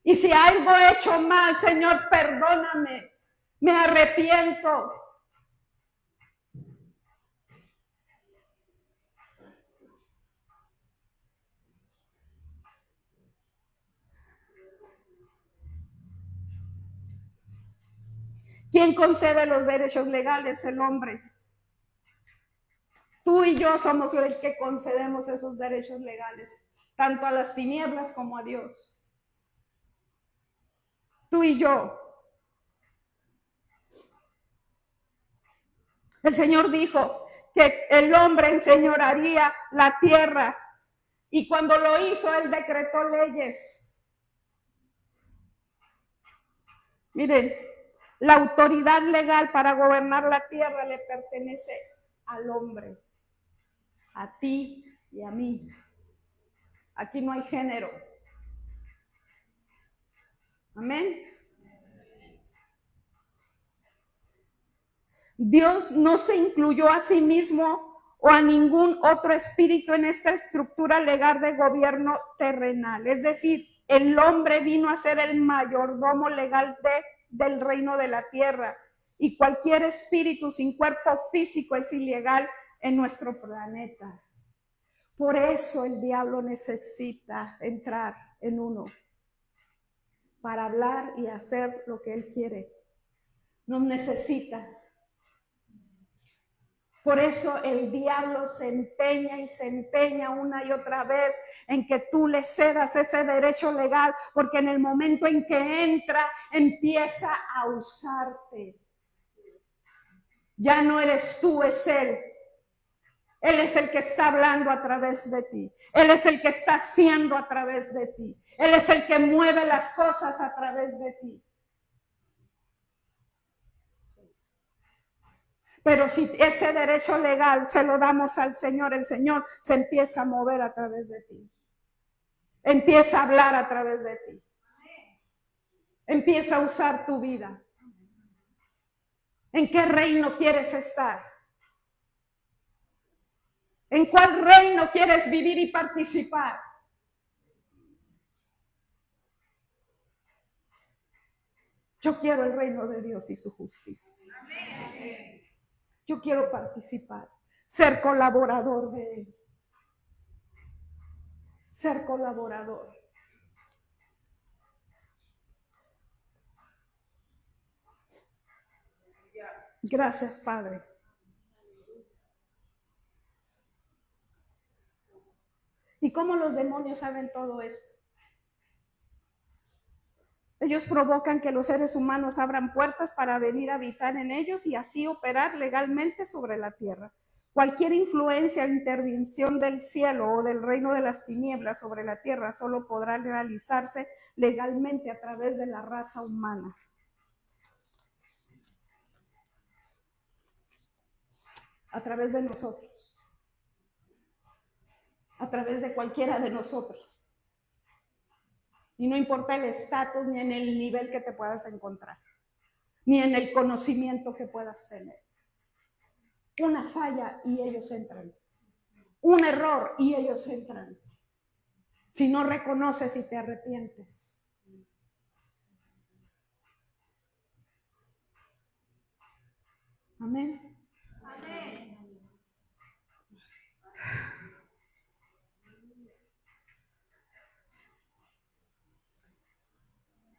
Y si algo he hecho mal, Señor, perdóname. Me arrepiento. ¿Quién concede los derechos legales? El hombre. Tú y yo somos los que concedemos esos derechos legales, tanto a las tinieblas como a Dios. Tú y yo. El Señor dijo que el hombre enseñorearía la tierra y cuando lo hizo, Él decretó leyes. Miren, la autoridad legal para gobernar la tierra le pertenece al hombre, a ti y a mí. Aquí no hay género. Amén. Dios no se incluyó a sí mismo o a ningún otro espíritu en esta estructura legal de gobierno terrenal. Es decir, el hombre vino a ser el mayordomo legal del reino de la tierra, y cualquier espíritu sin cuerpo físico es ilegal en nuestro planeta. Por eso el diablo necesita entrar en uno para hablar y hacer lo que él quiere. Nos necesita. Por eso el diablo se empeña y se empeña una y otra vez en que tú le cedas ese derecho legal, porque en el momento en que entra, empieza a usarte. Ya no eres tú, es él. Él es el que está hablando a través de ti. Él es el que está haciendo a través de ti. Él es el que mueve las cosas a través de ti. Pero si ese derecho legal se lo damos al Señor, el Señor se empieza a mover a través de ti. Empieza a hablar a través de ti. Empieza a usar tu vida. ¿En qué reino quieres estar? ¿En cuál reino quieres vivir y participar? Yo quiero el reino de Dios y su justicia. Yo quiero participar, ser colaborador de Él. Ser colaborador. Gracias, Padre. ¿Y cómo los demonios saben todo esto? Ellos provocan que los seres humanos abran puertas para venir a habitar en ellos y así operar legalmente sobre la tierra. Cualquier influencia o intervención del cielo o del reino de las tinieblas sobre la tierra solo podrá realizarse legalmente a través de la raza humana. A través de nosotros. A través de cualquiera de nosotros. Y no importa el estatus ni en el nivel que te puedas encontrar, ni en el conocimiento que puedas tener. Una falla y ellos entran. Un error y ellos entran. Si no reconoces y te arrepientes. Amén. Amén.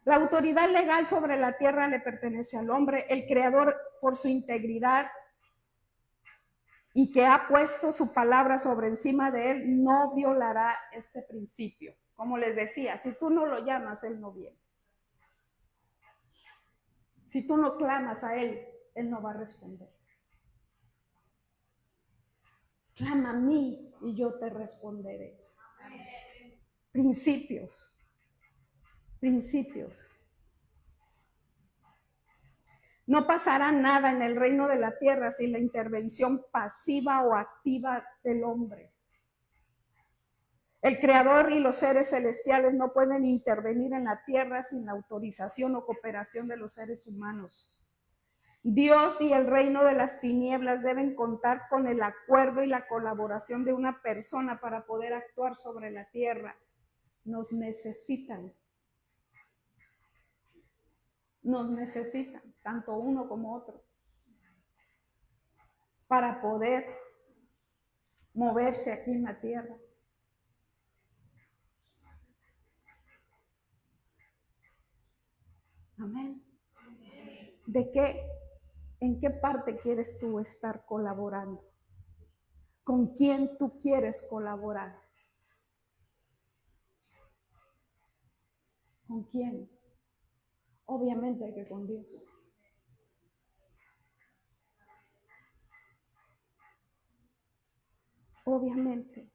La autoridad legal sobre la tierra le pertenece al hombre. El Creador, por su integridad y que ha puesto su palabra sobre encima de él, no violará este principio. Como les decía, si tú no lo llamas, él no viene. Si tú no clamas a él, él no va a responder. Clama a mí y yo te responderé. Principios. Principios. No pasará nada en el reino de la tierra sin la intervención pasiva o activa del hombre. El Creador y los seres celestiales no pueden intervenir en la tierra sin la autorización o cooperación de los seres humanos. Dios y el reino de las tinieblas deben contar con el acuerdo y la colaboración de una persona para poder actuar sobre la tierra. Nos necesitan. Nos necesitan, tanto uno como otro, para poder moverse aquí en la tierra. Amén. ¿En qué parte quieres tú estar colaborando? ¿Con quién tú quieres colaborar? ¿Con quién? Obviamente que con Dios. Obviamente.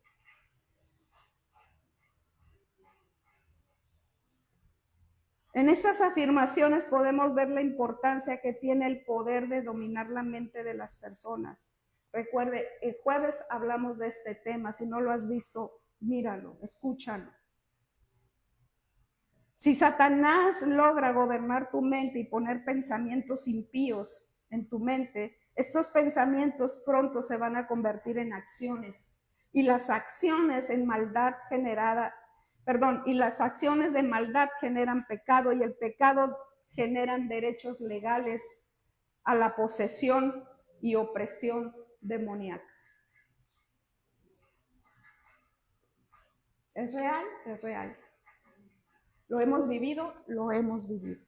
En estas afirmaciones podemos ver la importancia que tiene el poder de dominar la mente de las personas. Recuerde, el jueves hablamos de este tema. Si no lo has visto, míralo, escúchalo. Si Satanás logra gobernar tu mente y poner pensamientos impíos en tu mente, estos pensamientos pronto se van a convertir en acciones. Y las acciones en maldad y las acciones de maldad generan pecado, y el pecado generan derechos legales a la posesión y opresión demoníaca. ¿Es real? Es real. ¿Lo hemos vivido? Lo hemos vivido.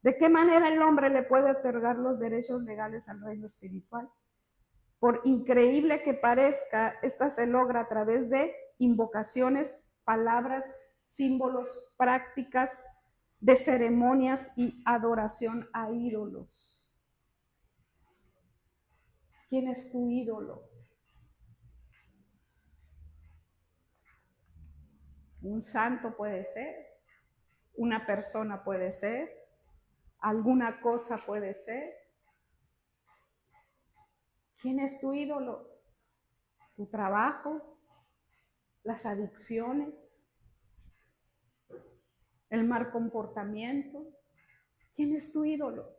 ¿De qué manera el hombre le puede otorgar los derechos legales al reino espiritual? Por increíble que parezca, esta se logra a través de invocaciones, palabras, símbolos, prácticas de ceremonias y adoración a ídolos. ¿Quién es tu ídolo? Un santo puede ser, una persona puede ser, alguna cosa puede ser. ¿Quién es tu ídolo? ¿Tu trabajo? ¿Las adicciones? ¿El mal comportamiento? ¿Quién es tu ídolo?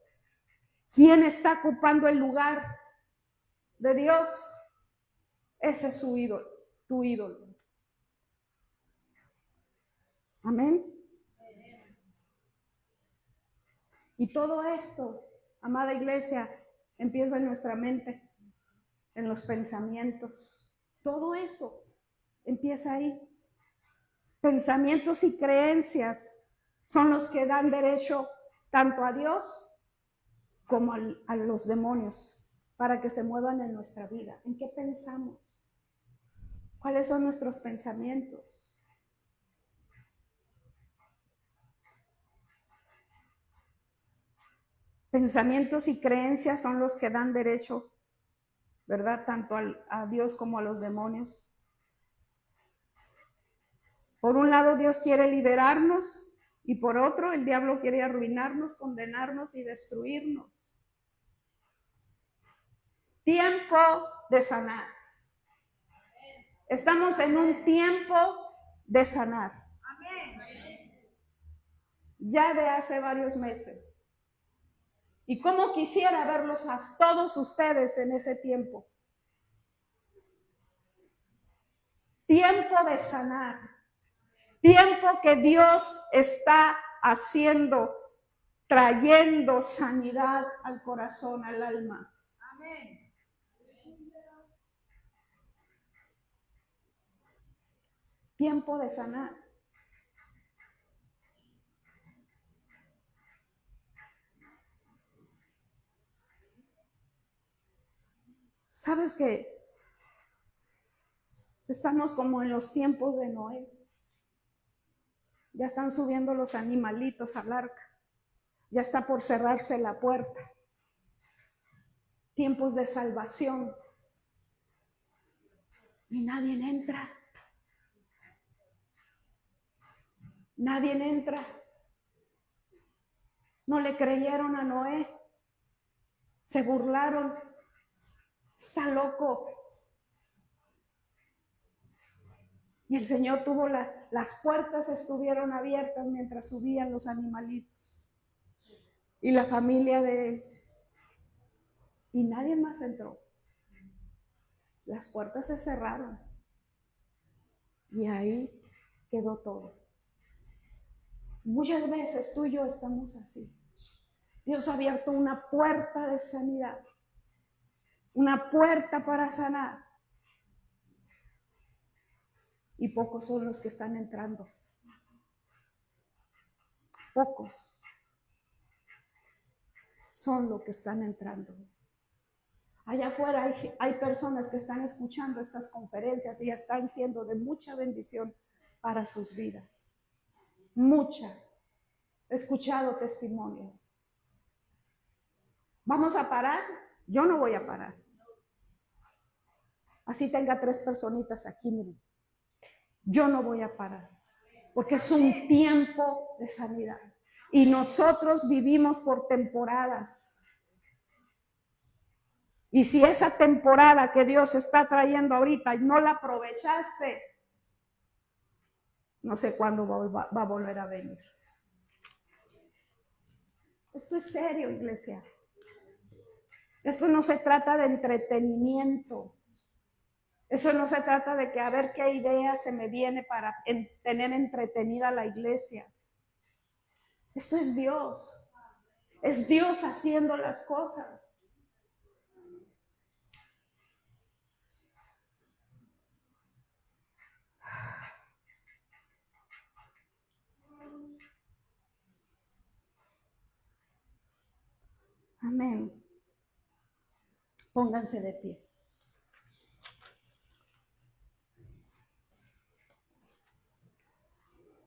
¿Quién está ocupando el lugar de Dios? Ese es su ídolo, tu ídolo. Amén. Y todo esto, amada iglesia, empieza en nuestra mente, en los pensamientos. Todo eso empieza ahí. Pensamientos y creencias son los que dan derecho tanto a Dios como a los demonios para que se muevan en nuestra vida. ¿En qué pensamos? ¿Cuáles son nuestros pensamientos? Pensamientos y creencias son los que dan derecho, ¿verdad? Tanto a Dios como a los demonios. Por un lado, Dios quiere liberarnos y por otro, el diablo quiere arruinarnos, condenarnos y destruirnos. Tiempo de sanar. Estamos en un tiempo de sanar. Ya de hace varios meses. Y cómo quisiera verlos a todos ustedes en ese tiempo. Tiempo de sanar. Tiempo que Dios está haciendo, trayendo sanidad al corazón, al alma. Amén. Tiempo de sanar. ¿Sabes qué? Estamos como en los tiempos de Noé. Ya están subiendo los animalitos al arca. Ya está por cerrarse la puerta. Tiempos de salvación. Y nadie entra. Nadie entra. No le creyeron a Noé. Se burlaron. Está loco. Y el Señor tuvo las puertas estuvieron abiertas mientras subían los animalitos. Y la familia de él. Y nadie más entró. Las puertas se cerraron. Y ahí quedó todo. Muchas veces tú y yo estamos así. Dios ha abierto una puerta de sanidad. Una puerta para sanar. Y pocos son los que están entrando. Pocos son los que están entrando. Allá afuera hay personas que están escuchando estas conferencias y están siendo de mucha bendición para sus vidas. Mucha. He escuchado testimonios. ¿Vamos a parar? Yo no voy a parar. Así tenga 3 personitas aquí, miren. Yo no voy a parar. Porque es un tiempo de sanidad. Y nosotros vivimos por temporadas. Y si esa temporada que Dios está trayendo ahorita y no la aprovechaste, No sé cuándo va a volver a venir. Esto es serio, iglesia. Esto no se trata de entretenimiento. Eso no se trata de que a ver qué idea se me viene para tener entretenida la iglesia. Esto es Dios. Es Dios haciendo las cosas. Amén. Pónganse de pie.